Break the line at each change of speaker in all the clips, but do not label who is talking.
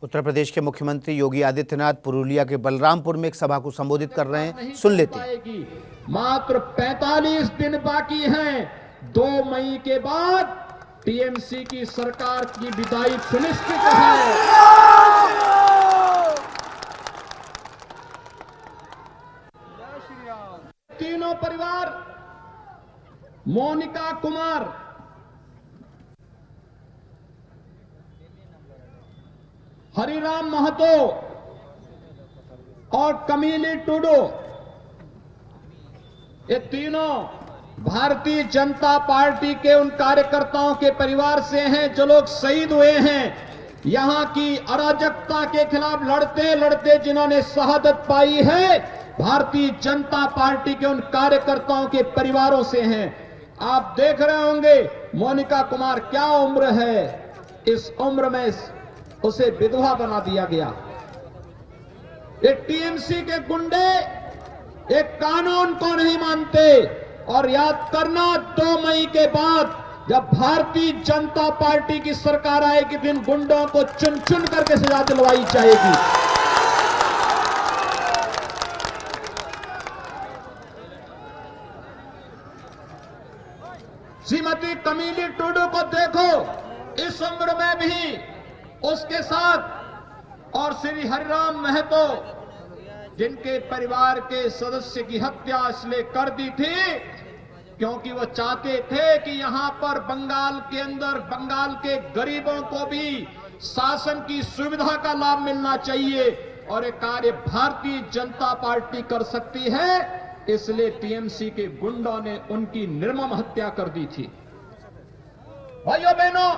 उत्तर प्रदेश के मुख्यमंत्री योगी आदित्यनाथ पुरुलिया के बलरामपुर में एक सभा को संबोधित कर रहे हैं, सुन लेते हैं।
मात्र 45 दिन बाकी हैं। 2 मई के बाद टीएमसी की सरकार की विदाई सुनिश्चित है। तीनों परिवार मोनिका कुमार, हरिराम महतो और कमीली टुडू, ये तीनों भारतीय जनता पार्टी के उन कार्यकर्ताओं के परिवार से हैं जो लोग शहीद हुए हैं। यहां की अराजकता के खिलाफ लड़ते लड़ते जिन्होंने शहादत पाई है, भारतीय जनता पार्टी के उन कार्यकर्ताओं के परिवारों से हैं। आप देख रहे होंगे मोनिका कुमार क्या उम्र है, इस उम्र में उसे विधवा बना दिया गया। ये टीएमसी के गुंडे एक कानून को नहीं मानते। और याद करना, 2 मई के बाद जब भारतीय जनता पार्टी की सरकार आएगी, इन गुंडों को चुन चुन करके सजा दिलवाई जाएगी। श्रीमती कमीली टुडू को देखो, इस उम्र में भी उसके साथ, और श्री हरिराम महतो जिनके परिवार के सदस्य की हत्या इसलिए कर दी थी क्योंकि वो चाहते थे कि यहां पर बंगाल के अंदर बंगाल के गरीबों को भी शासन की सुविधा का लाभ मिलना चाहिए, और ये कार्य भारतीय जनता पार्टी कर सकती है। इसलिए टीएमसी के गुंडों ने उनकी निर्मम हत्या कर दी थी। भाइयों बहनों,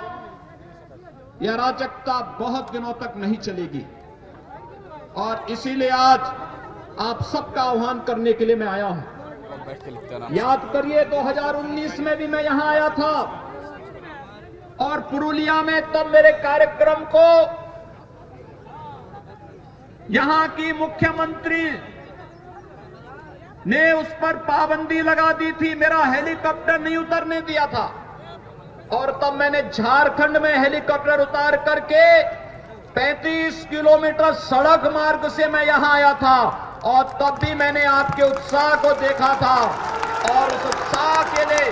यह अराजकता बहुत दिनों तक नहीं चलेगी, और इसीलिए आज आप सबका आह्वान करने के लिए मैं आया हूं। याद करिए 2019 में भी मैं यहां आया था, और पुरुलिया में तब मेरे कार्यक्रम को यहां की मुख्यमंत्री ने उस पर पाबंदी लगा दी थी, मेरा हेलीकॉप्टर नहीं उतरने दिया था। और तब मैंने झारखंड में हेलीकॉप्टर उतार करके 35 किलोमीटर सड़क मार्ग से मैं यहां आया था, और तब भी मैंने आपके उत्साह को देखा था, और उस उत्साह के लिए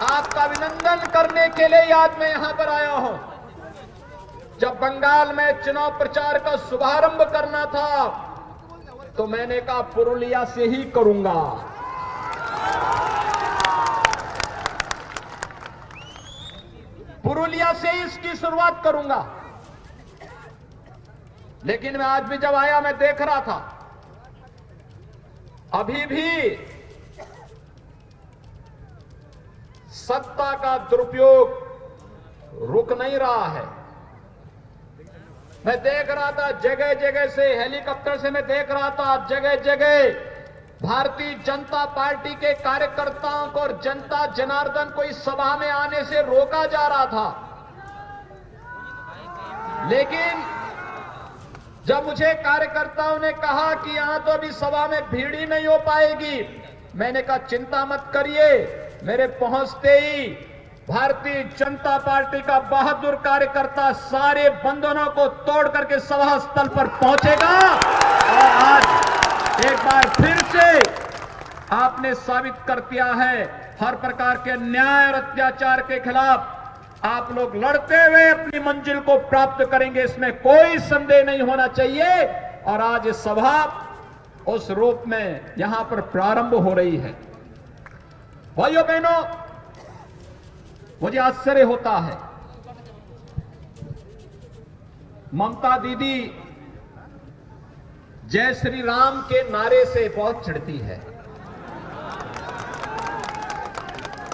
आपका अभिनंदन करने के लिए आज मैं यहां पर आया हूं। जब बंगाल में चुनाव प्रचार का शुभारंभ करना था तो मैंने कहा पुरुलिया से ही करूंगा। पुरुलिया से ही इसकी शुरुआत करूंगा। लेकिन मैं आज भी जब आया, मैं देख रहा था अभी भी सत्ता का दुरुपयोग रुक नहीं रहा है। मैं देख रहा था जगह जगह से, हेलीकॉप्टर से मैं देख रहा था जगह जगह भारतीय जनता पार्टी के कार्यकर्ताओं को और जनता जनार्दन को इस सभा में आने से रोका जा रहा था। लेकिन जब मुझे कार्यकर्ताओं ने कहा कि यहां तो अभी सभा में भीड़ ही नहीं हो पाएगी, मैंने कहा चिंता मत करिए, मेरे पहुंचते ही भारतीय जनता पार्टी का बहादुर कार्यकर्ता सारे बंधनों को तोड़ करके सभा स्थल पर पहुंचेगा। और आज एक बार फिर से आपने साबित कर दिया है, हर प्रकार के अन्याय और अत्याचार के खिलाफ आप लोग लड़ते हुए अपनी मंजिल को प्राप्त करेंगे, इसमें कोई संदेह नहीं होना चाहिए। और आज ये सभा उस रूप में यहां पर प्रारंभ हो रही है। भाइयों बहनों, मुझे आश्चर्य होता है, ममता दीदी जय श्री राम के नारे से बहुत चिढ़ती है,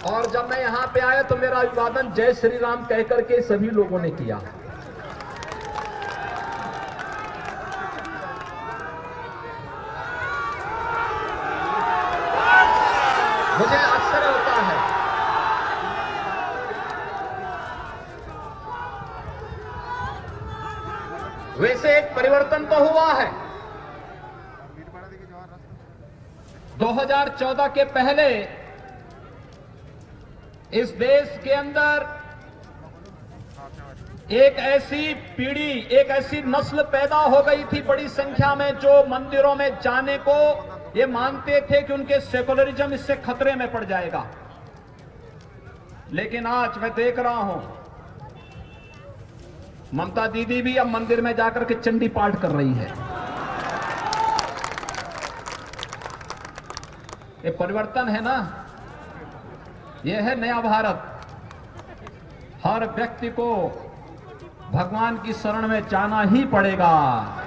और जब मैं यहां पे आया तो मेरा अभिवादन जय श्री राम कहकर के सभी लोगों ने किया। मुझे आश्चर्य होता है। वैसे एक परिवर्तन तो हुआ है। 2014 के पहले इस देश के अंदर एक ऐसी पीढ़ी, एक ऐसी नस्ल पैदा हो गई थी बड़ी संख्या में, जो मंदिरों में जाने को ये मानते थे कि उनके सेकुलरिज्म इससे खतरे में पड़ जाएगा। लेकिन आज मैं देख रहा हूं ममता दीदी भी अब मंदिर में जाकर के चंडी पाठ कर रही है। ये परिवर्तन है ना, ये है नया भारत। हर व्यक्ति को भगवान की शरण में जाना ही पड़ेगा।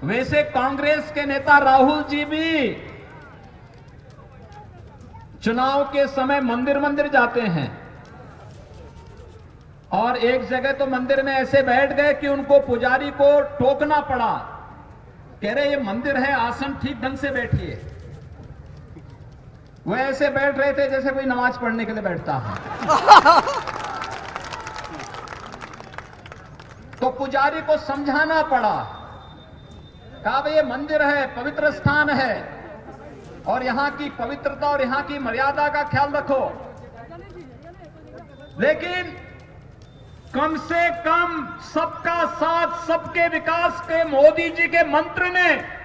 वैसे कांग्रेस के नेता राहुल जी भी चुनाव के समय मंदिर मंदिर जाते हैं, और एक जगह तो मंदिर में ऐसे बैठ गए कि उनको पुजारी को टोकना पड़ा। कह रहे ये मंदिर है, आसन ठीक ढंग से बैठिए। वो ऐसे बैठ रहे थे जैसे कोई नमाज पढ़ने के लिए बैठता है। तो पुजारी को समझाना पड़ा, कहा भाई ये मंदिर है, पवित्र स्थान है, और यहां की पवित्रता और यहां की मर्यादा का ख्याल रखो। लेकिन कम से कम सबका साथ सबके विकास के मोदी जी के मंत्र ने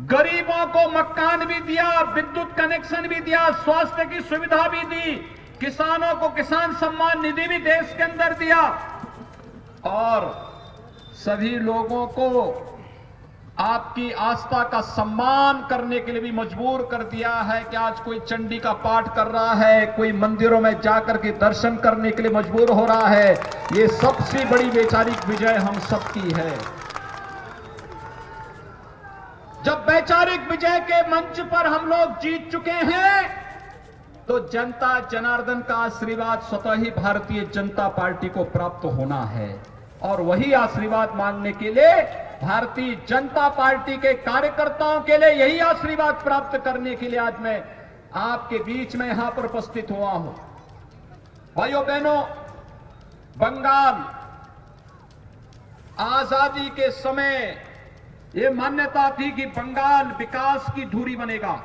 गरीबों को मकान भी दिया, विद्युत कनेक्शन भी दिया, स्वास्थ्य की सुविधा भी दी, किसानों को किसान सम्मान निधि भी देश के अंदर दिया, और सभी लोगों को आपकी आस्था का सम्मान करने के लिए भी मजबूर कर दिया है कि आज कोई चंडी का पाठ कर रहा है, कोई मंदिरों में जाकर के दर्शन करने के लिए मजबूर हो रहा है। ये सबसे बड़ी वैचारिक विजय हम सबकी है। जब वैचारिक विजय के मंच पर हम लोग जीत चुके हैं, तो जनता जनार्दन का आशीर्वाद स्वतः ही भारतीय जनता पार्टी को प्राप्त होना है, और वही आशीर्वाद मांगने के लिए भारतीय जनता पार्टी के कार्यकर्ताओं के लिए यही आशीर्वाद प्राप्त करने के लिए आज मैं आपके बीच में यहां पर उपस्थित हुआ हूं। भाइयों बहनों, बंगाल आजादी के समय ये मान्यता थी कि बंगाल विकास की धुरी बनेगा,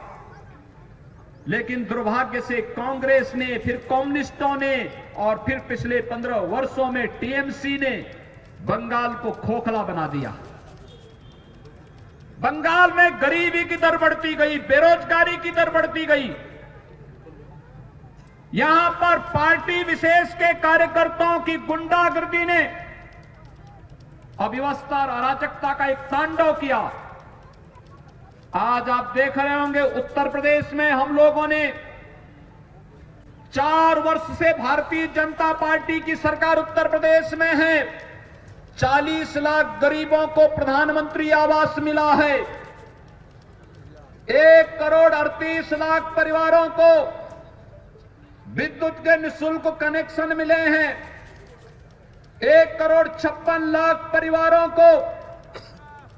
लेकिन दुर्भाग्य से कांग्रेस ने, फिर कम्युनिस्टों ने, और फिर पिछले 15 वर्षों में टीएमसी ने बंगाल को खोखला बना दिया। बंगाल में गरीबी की दर बढ़ती गई, बेरोजगारी की दर बढ़ती गई। यहां पर पार्टी विशेष के कार्यकर्ताओं की गुंडागर्दी ने अव्यवस्था और अराजकता का एक तांडव किया। आज आप देख रहे होंगे उत्तर प्रदेश में हम लोगों ने 4 वर्ष से भारतीय जनता पार्टी की सरकार उत्तर प्रदेश में है। 40 लाख गरीबों को प्रधानमंत्री आवास मिला है। 1 करोड़ 38 लाख परिवारों को विद्युत के निःशुल्क कनेक्शन मिले हैं। 1 करोड़ 56 लाख परिवारों को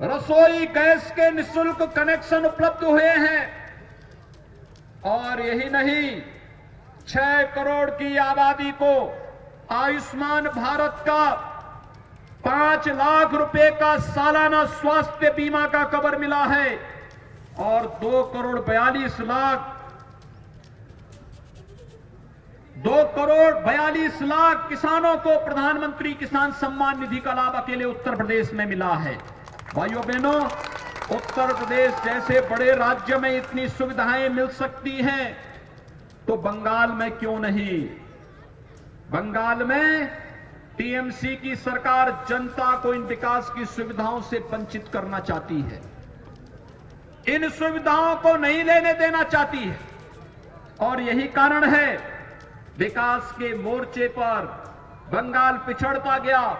रसोई गैस के निःशुल्क कनेक्शन उपलब्ध हुए हैं। और यही नहीं, 6 करोड़ की आबादी को आयुष्मान भारत का 5 लाख रुपए का सालाना स्वास्थ्य बीमा का कवर मिला है, और 2 करोड़ 42 लाख किसानों को प्रधानमंत्री किसान सम्मान निधि का लाभ अकेले उत्तर प्रदेश में मिला है। भाइयों बहनों, उत्तर प्रदेश जैसे बड़े राज्य में इतनी सुविधाएं मिल सकती हैं, तो बंगाल में क्यों नहीं? बंगाल में टीएमसी की सरकार जनता को इन विकास की सुविधाओं से वंचित करना चाहती है, इन सुविधाओं को नहीं लेने देना चाहती है। और यही कारण है विकास के मोर्चे पर बंगाल पिछड़ता गया।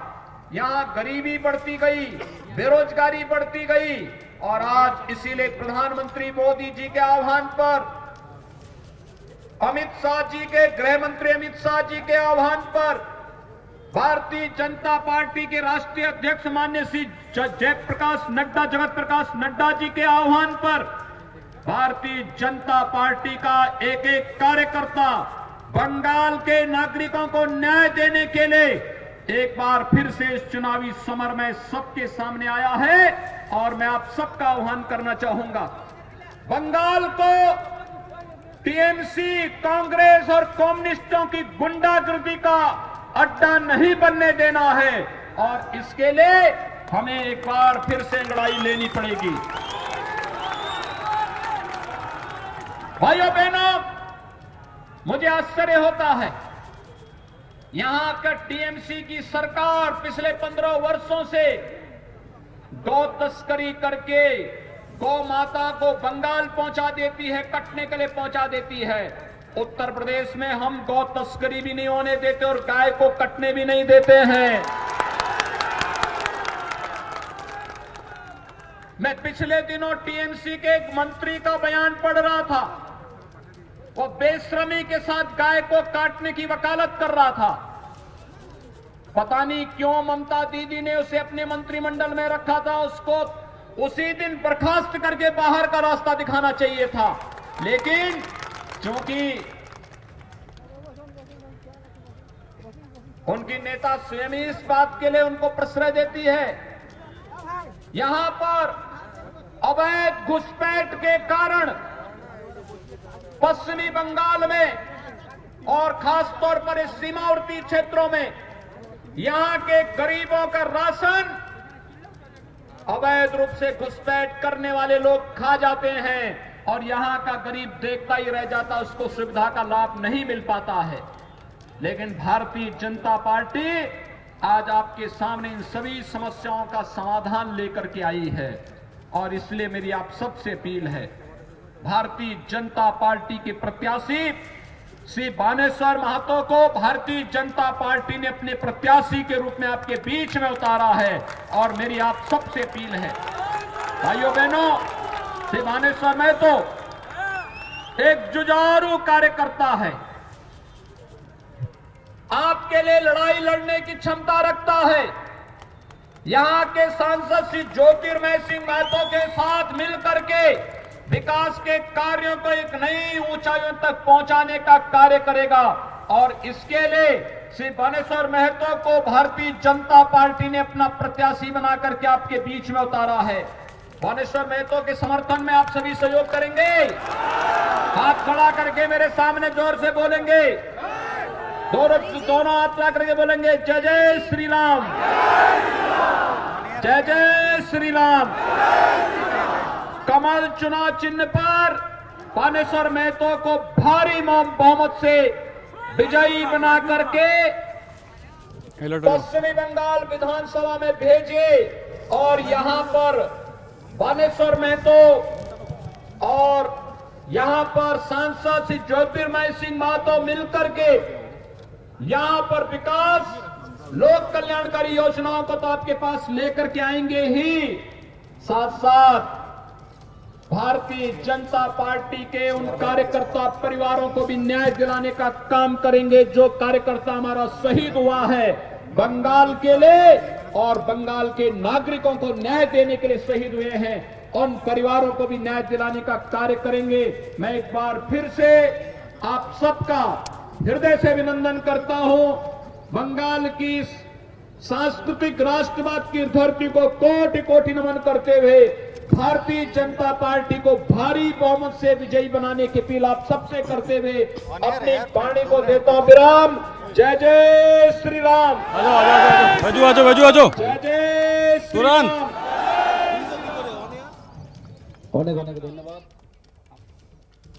यहां गरीबी बढ़ती गई, बेरोजगारी बढ़ती गई, और आज इसीलिए प्रधानमंत्री मोदी जी के आह्वान पर, अमित शाह जी के, गृह मंत्री अमित शाह जी के आह्वान पर, भारतीय जनता पार्टी के राष्ट्रीय अध्यक्ष माननीय श्री जगत प्रकाश नड्डा जी के आह्वान पर भारतीय जनता पार्टी का एक एक कार्यकर्ता बंगाल के नागरिकों को न्याय देने के लिए एक बार फिर से इस चुनावी समर में सबके सामने आया है। और मैं आप सबका आह्वान करना चाहूंगा, बंगाल को टीएमसी कांग्रेस और कम्युनिस्टों की गुंडागर्दी का अड्डा नहीं बनने देना है और इसके लिए हमें एक बार फिर से लड़ाई लेनी पड़ेगी। भाइयों बहनों, मुझे आश्चर्य होता है, यहां का टीएमसी की सरकार पिछले 15 वर्षों से गौ तस्करी करके गौ माता को बंगाल पहुंचा देती है, कटने के लिए पहुंचा देती है। उत्तर प्रदेश में हम गौ तस्करी भी नहीं होने देते और गाय को कटने भी नहीं देते हैं। मैं पिछले दिनों टीएमसी के एक मंत्री का बयान पढ़ रहा था। वो बेशर्मी के साथ गाय को काटने की वकालत कर रहा था। पता नहीं क्यों ममता दीदी ने उसे अपने मंत्रिमंडल में रखा था। उसको उसी दिन बर्खास्त करके बाहर का रास्ता दिखाना चाहिए था, लेकिन क्योंकि उनकी नेता स्वयं इस बात के लिए उनको प्रश्रय देती है। यहां पर अवैध घुसपैठ के कारण पश्चिमी बंगाल में और खासतौर पर इस सीमावर्ती क्षेत्रों में यहां के गरीबों का राशन अवैध रूप से घुसपैठ करने वाले लोग खा जाते हैं और यहां का गरीब देखता ही रह जाता, उसको सुविधा का लाभ नहीं मिल पाता है। लेकिन भारतीय जनता पार्टी आज आपके सामने इन सभी समस्याओं का समाधान लेकर के आई है और इसलिए मेरी आप सबसे अपील है, भारतीय जनता पार्टी के प्रत्याशी श्री बानेश्वर महतो को भारतीय जनता पार्टी ने अपने प्रत्याशी के रूप में आपके बीच में उतारा है और मेरी आप सबसे अपील है, भाइयों बहनों, श्री बानेश्वर महतो एक जुझारू कार्यकर्ता है, आपके लिए लड़ाई लड़ने की क्षमता रखता है। यहां के सांसद श्री ज्योतिर्मय सिंह महतो के साथ मिलकर के विकास के कार्यों को एक नई ऊंचाइयों तक पहुंचाने का कार्य करेगा और इसके लिए श्री बानेश्वर महतो को भारतीय जनता पार्टी ने अपना प्रत्याशी बना करके आपके बीच में उतारा है। बानेश्वर महतो के समर्थन में आप सभी सहयोग करेंगे, हाथ खड़ा करके मेरे सामने जोर से बोलेंगे, दोनों हाथ खड़ा करके बोलेंगे, जय जय श्री राम, जय जय श्री राम। कमल चुनाव चिन्ह पर बानेश्वर महतो को भारी बहुमत से विजयी बना करके पश्चिमी बंगाल विधानसभा में भेजे और यहां पर बानेश्वर महतो और यहां पर सांसद श्री ज्योतिर्मय सिंह महतो मिलकर के यहां पर विकास लोक कल्याणकारी योजनाओं को तो आपके पास लेकर के आएंगे ही, साथ साथ भारतीय जनता पार्टी के उन कार्यकर्ता परिवारों को भी न्याय दिलाने का काम करेंगे जो कार्यकर्ता हमारा शहीद हुआ है बंगाल के लिए और बंगाल के नागरिकों को न्याय देने के लिए शहीद हुए हैं, उन परिवारों को भी न्याय दिलाने का कार्य करेंगे। मैं एक बार फिर से आप सबका हृदय से अभिनंदन करता हूं। बंगाल की सांस्कृतिक राष्ट्रवाद की धरती को कोटि कोटि नमन करते हुए भारतीय जनता पार्टी को भारी बहुमत से विजयी बनाने की अपील आप सबसे करते हुए अपनी वाणी को देता हूं विराम। जय जय श्री राम।
आजो
जय जय श्री राम। धन्यवाद।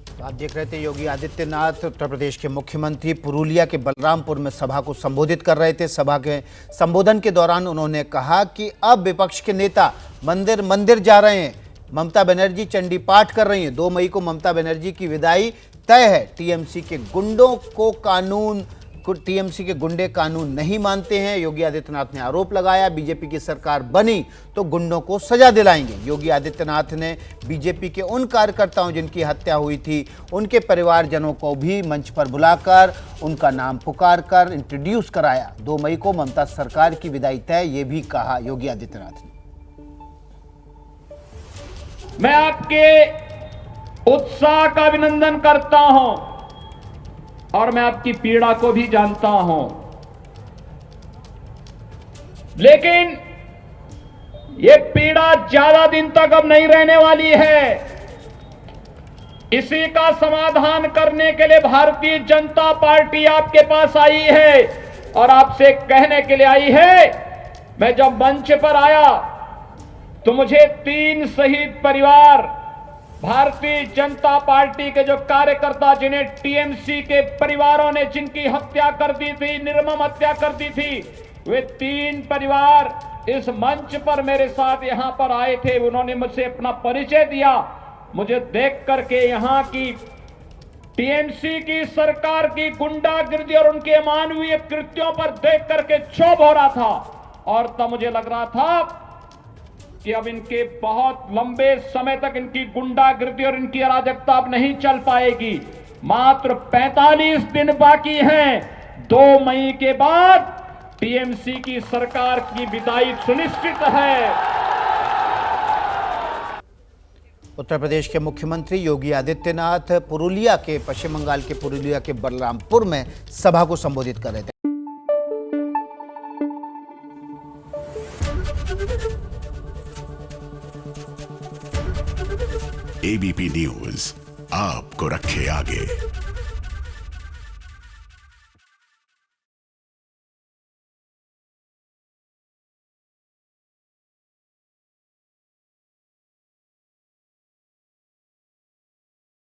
तो आप देख रहे थे योगी आदित्यनाथ उत्तर प्रदेश के मुख्यमंत्री पुरुलिया के बलरामपुर में सभा को संबोधित कर रहे थे। सभा के संबोधन के दौरान उन्होंने कहा कि अब विपक्ष के नेता मंदिर मंदिर जा रहे हैं, ममता बनर्जी चंडी पाठ कर रही हैं। 2 मई को ममता बनर्जी की विदाई तय है। टीएमसी के गुंडे कानून नहीं मानते हैं। योगी आदित्यनाथ ने आरोप लगाया बीजेपी की सरकार बनी तो गुंडों को सजा दिलाएंगे। योगी आदित्यनाथ ने बीजेपी के उन कार्यकर्ताओं जिनकी हत्या हुई थी उनके परिवारजनों को भी मंच पर बुलाकर उनका नाम पुकार कर इंट्रोड्यूस कराया। 2 मई को ममता सरकार की विदाई तय, ये भी कहा योगी आदित्यनाथ ने।
मैं आपके उत्साह का अभिनंदन करता हूं और मैं आपकी पीड़ा को भी जानता हूं, लेकिन ये पीड़ा ज्यादा दिन तक अब नहीं रहने वाली है। इसी का समाधान करने के लिए भारतीय जनता पार्टी आपके पास आई है और आपसे कहने के लिए आई है। मैं जब मंच पर आया तो मुझे 3 शहीद परिवार, भारतीय जनता पार्टी के जो कार्यकर्ता जिन्हें टीएमसी के परिवारों ने जिनकी हत्या कर दी थी, निर्मम हत्या कर दी थी, वे 3 परिवार इस मंच पर मेरे साथ यहां पर आए थे। उन्होंने मुझसे अपना परिचय दिया। मुझे देख करके यहां की टीएमसी की सरकार की गुंडागिर्दी और उनके अमानवीय कृत्यों पर देख करके क्षोभ हो रहा था और तब मुझे लग रहा था कि अब इनके बहुत लंबे समय तक इनकी गुंडागिर्दी और इनकी अराजकता अब नहीं चल पाएगी। मात्र 45 दिन बाकी हैं। 2 मई के बाद टीएमसी की सरकार की विदाई सुनिश्चित है।
उत्तर प्रदेश के मुख्यमंत्री योगी आदित्यनाथ पुरुलिया के, पश्चिम बंगाल के पुरुलिया के बलरामपुर में सभा को संबोधित कर रहे थे।
एबीपी न्यूज आपको रखे आगे।